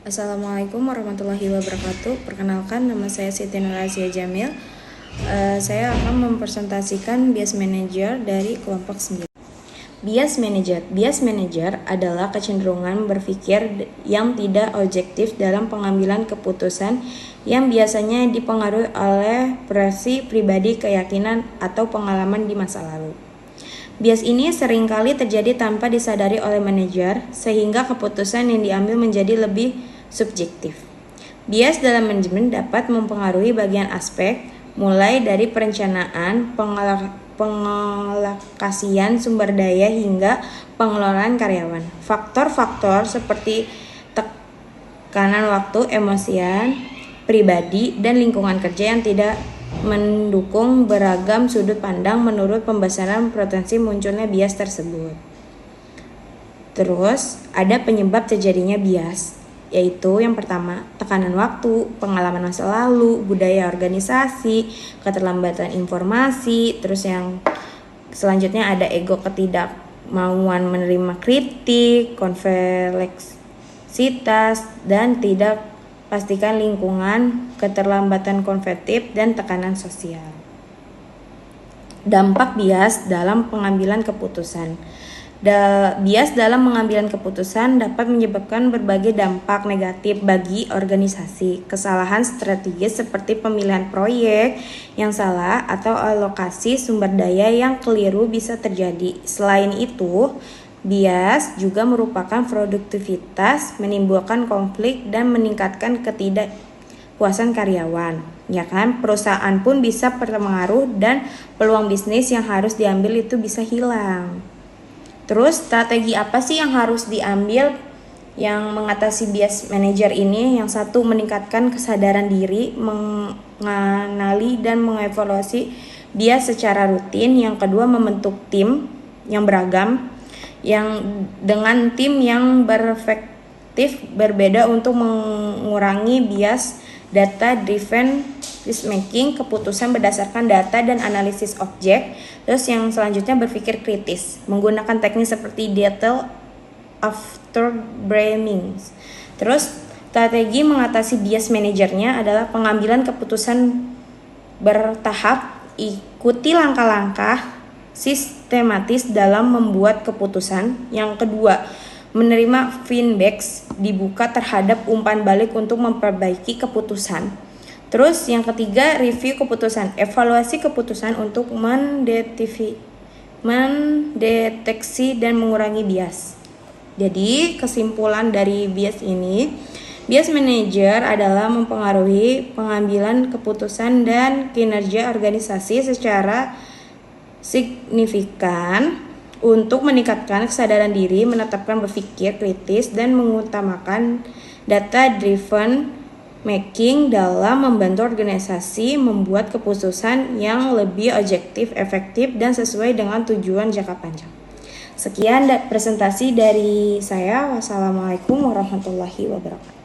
Assalamualaikum warahmatullahi wabarakatuh. Perkenalkan, nama saya Siti Nur Azia Jamil. Saya akan mempresentasikan bias manager dari kelompok 9. Bias manager adalah kecenderungan berpikir yang tidak objektif dalam pengambilan keputusan yang biasanya dipengaruhi oleh preferensi pribadi, keyakinan, atau pengalaman di masa lalu. Bias ini seringkali terjadi tanpa disadari oleh manajer, sehingga keputusan yang diambil menjadi lebih subjektif. Bias dalam manajemen dapat mempengaruhi bagian aspek, mulai dari perencanaan, pengalokasian sumber daya, hingga pengelolaan karyawan. Faktor-faktor seperti tekanan waktu, emosian pribadi, dan lingkungan kerja yang tidak mendukung beragam sudut pandang menurut pembesaran potensi munculnya bias tersebut. Terus ada penyebab terjadinya bias, yaitu yang pertama, tekanan waktu, pengalaman masa lalu, budaya organisasi, keterlambatan informasi. Terus yang selanjutnya ada ego, ketidakmauan menerima kritik, kompleksitas, dan tidak pastikan lingkungan, keterlambatan kognitif, dan tekanan sosial. Dampak bias dalam pengambilan keputusan. Bias dalam pengambilan keputusan dapat menyebabkan berbagai dampak negatif bagi organisasi. Kesalahan strategis seperti pemilihan proyek yang salah atau alokasi sumber daya yang keliru bisa terjadi. Selain itu, bias juga merupakan produktivitas, menimbulkan konflik, dan meningkatkan ketidakpuasan karyawan. Ya kan? Perusahaan pun bisa terpengaruh dan peluang bisnis yang harus diambil itu bisa hilang. Terus strategi apa sih yang harus diambil yang mengatasi bias manager ini? Yang satu, meningkatkan kesadaran diri, mengenali dan mengevaluasi bias secara rutin. Yang kedua, membentuk tim yang beragam, yang dengan tim yang berperspektif berbeda untuk mengurangi bias. Data driven risk making, keputusan berdasarkan data dan analisis objek. Terus yang selanjutnya, berpikir kritis, menggunakan teknik seperti detail after brainstorming. Terus strategi mengatasi bias manajernya adalah pengambilan keputusan bertahap, ikuti langkah-langkah sistematis dalam membuat keputusan. Yang kedua, menerima feedback, dibuka terhadap umpan balik untuk memperbaiki keputusan. Terus yang ketiga, review keputusan, evaluasi keputusan untuk mendeteksi dan mengurangi bias. Jadi kesimpulan dari bias ini, bias manager adalah mempengaruhi pengambilan keputusan dan kinerja organisasi secara signifikan untuk meningkatkan kesadaran diri, menetapkan berpikir kritis, dan mengutamakan data driven making dalam membantu organisasi membuat keputusan yang lebih objektif, efektif, dan sesuai dengan tujuan jangka panjang. Sekian presentasi dari saya. Wassalamualaikum warahmatullahi wabarakatuh.